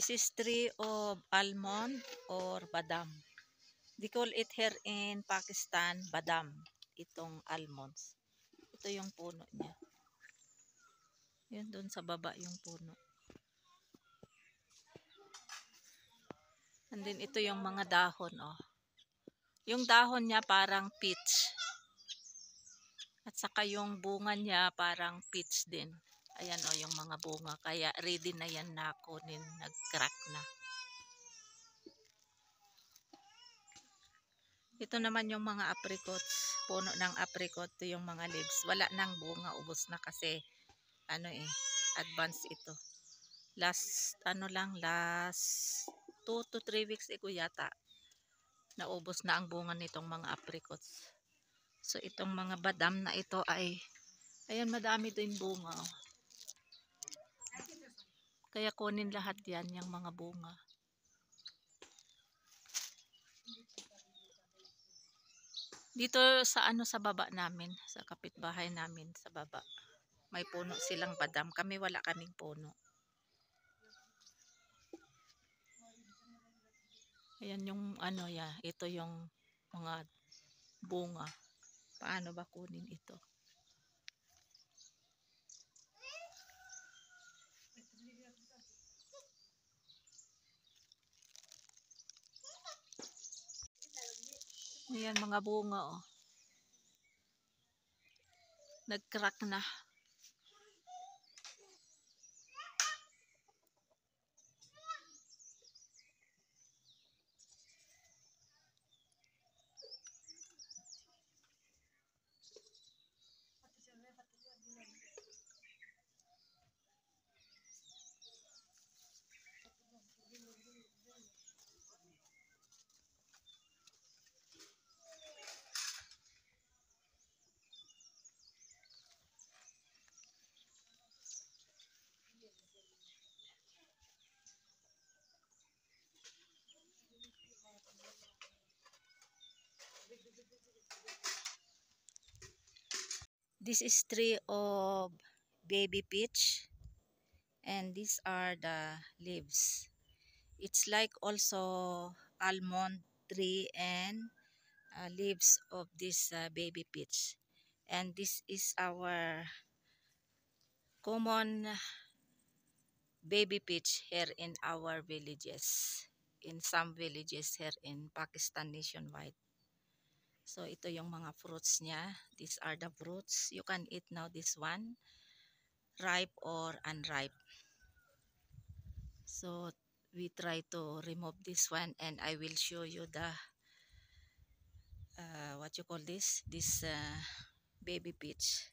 This is tree of almond or badam. They call it here in Pakistan, badam. Itong almonds. Ito yung puno niya. Yan doon sa baba yung puno. And then ito yung mga dahon, oh. Yung dahon niya parang peach. At saka yung bunga niya parang peach din. Ayan, oh, yung mga bunga. Kaya ready na yan na kunin. Nag-crack na. Ito naman yung mga apricots. Puno ng apricot. Ito yung mga leaves. Wala nang bunga. Ubos na kasi advance ito. Last 2 to 3 weeks ago yata. Naubos na ang bunga nitong mga apricots. So itong mga badam na ito ay, ayan, madami din bunga. Oh. Kaya kunin lahat yan, yung mga bunga. Dito sa sa baba namin, sa kapitbahay namin sa baba. May puno silang badam. Kami wala kaming puno. Ayan yung ito yung mga bunga. Paano ba kunin ito? Ayan mga bunga, oh. Nag-crack na. This is tree of baby peach, and these are the leaves. It's like also almond tree and leaves of this baby peach. And this is our common baby peach here in our villages. In some villages here in Pakistan nationwide. So ito yung mga fruits niya. These are the fruits. You can eat now this one, ripe or unripe. So we try to remove this one, and I will show you the what you call this baby peach.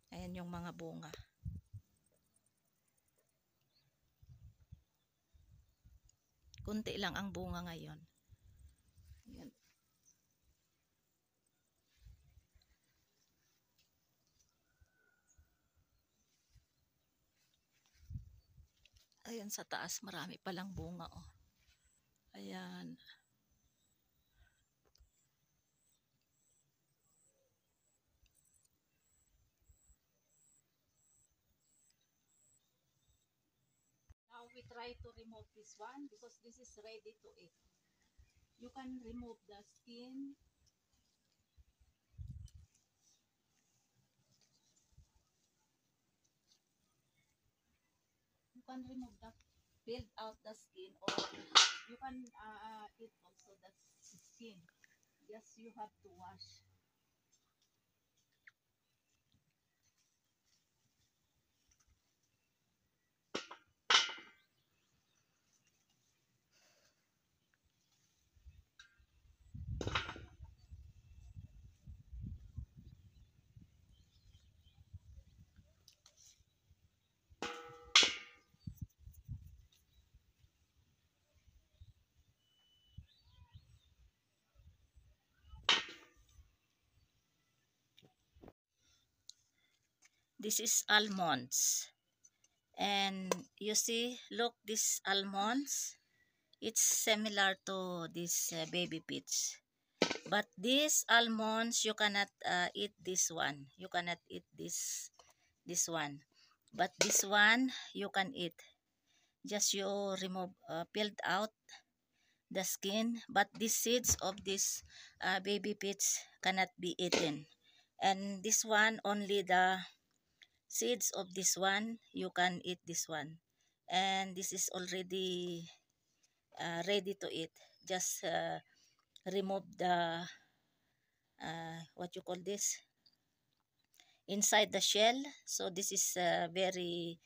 Ayan yung mga bunga. Kunti lang ang bunga ngayon. Ayan. Ayan sa taas, marami palang bunga, oh. Ayan. Now we try to remove this one because this is ready to eat. You can remove the skin. You can remove peel out the skin, or you can eat also the skin. Just you have to wash. This is almonds, and you see, look, this almonds, it's similar to this baby peach, but these almonds you cannot eat this one. You cannot eat this one, but this one you can eat. Just you remove, peeled out the skin, but the seeds of this baby peach cannot be eaten. And this one, only the seeds of this one, you can eat this one. And this is already ready to eat. Just remove the, what you call this, inside the shell. So this is a very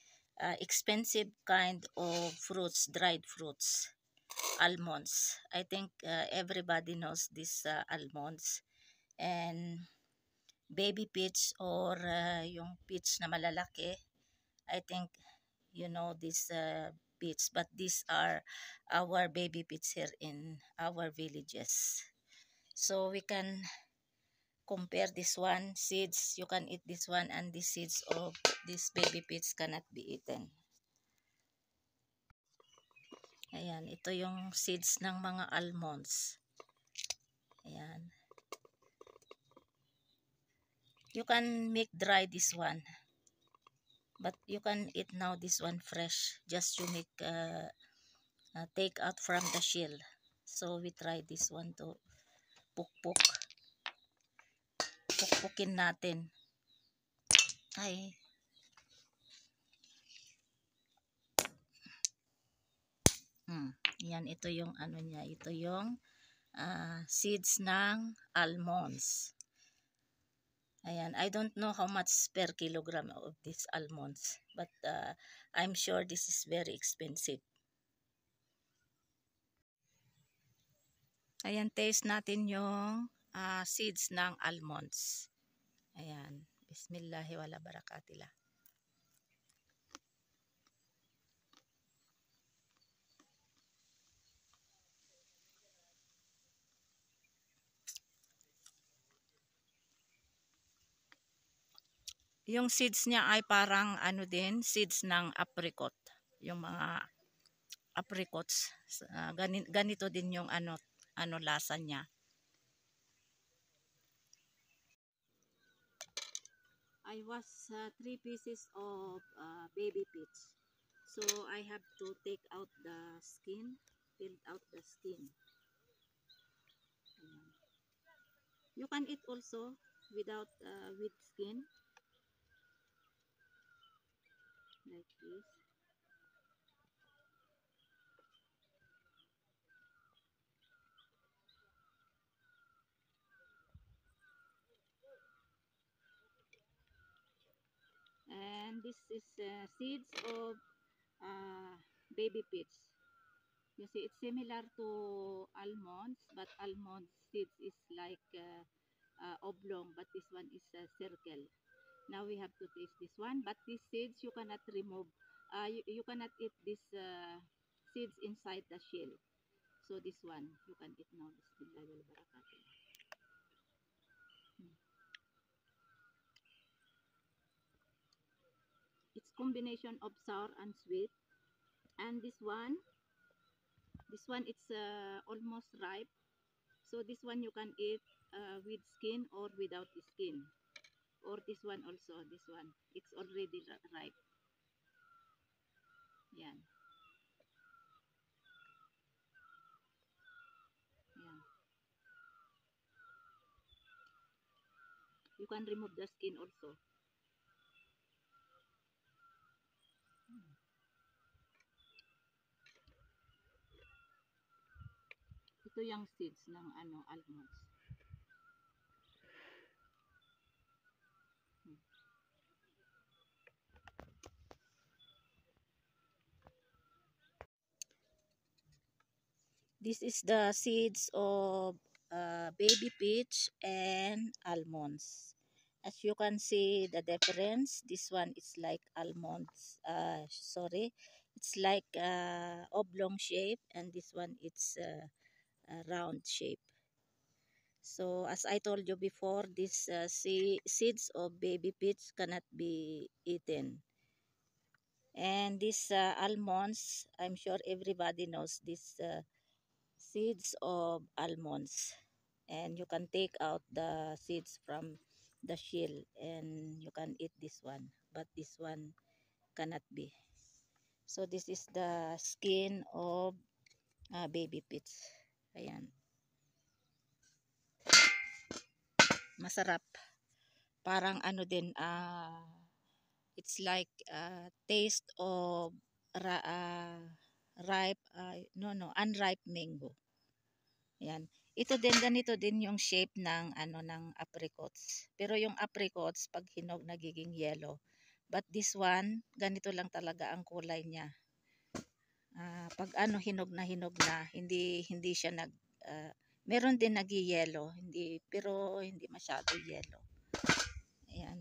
expensive kind of fruits, dried fruits, almonds. I think everybody knows these almonds. And baby peach, or yung peach na malalaki, I think you know this peach, but these are our baby peach here in our villages. So we can compare this one, seeds, you can eat this one, and the seeds of this baby peach cannot be eaten. Ayan, ito yung seeds ng mga almonds. Ayan. You can make dry this one, but you can eat now this one fresh. Just you make take out from the shell. So we try this one to pukpuk. Pukpukin natin. Ay. Yan, ito yung ano niya. Ito yung seeds ng almonds. Ayan, I don't know how much per kilogram of these almonds, but I'm sure this is very expensive. Ayan, taste natin yung seeds ng almonds. Ayan, bismillahi wala barakatila. Yung seeds niya ay parang ano din, seeds ng apricot. Yung mga apricots, ganito din yung ano lasa niya. I was 3 pieces of baby peach. So I have to take out the skin, peel out the skin. You can eat also without with skin, like this. And this is seeds of baby peach. You see, it's similar to almonds, but almond seeds is like oblong, but this one is a circle. Now we have to taste this one, but these seeds you cannot remove. You cannot eat these seeds inside the shell. So this one you can eat now. Bismillah wal barakatuh. It's combination of sour and sweet. And this one it's almost ripe. So this one you can eat with skin or without skin. Or this one also, this one. It's already ripe. Yan. Yan. You can remove the skin also. Ito yung seeds ng almonds. This is the seeds of baby peach and almonds. As you can see the difference, this one is like almonds, it's like oblong shape, and this one it's a round shape. So as I told you before, these seeds of baby peach cannot be eaten. And these almonds, I'm sure everybody knows these seeds of almonds. And you can take out the seeds from the shell and you can eat this one. But this one cannot be. So this is the skin of baby peach. Ayan. Masarap. Parang ano din, it's like taste of ripe, unripe mango. Ayan. Ito din, ganito din yung shape ng ng apricots. Pero yung apricots pag hinog nagiging yellow. But this one, ganito lang talaga ang kulay niya. Pag hinog na, hindi siya meron din nagi-yellow, pero hindi masyado yellow. Ayan.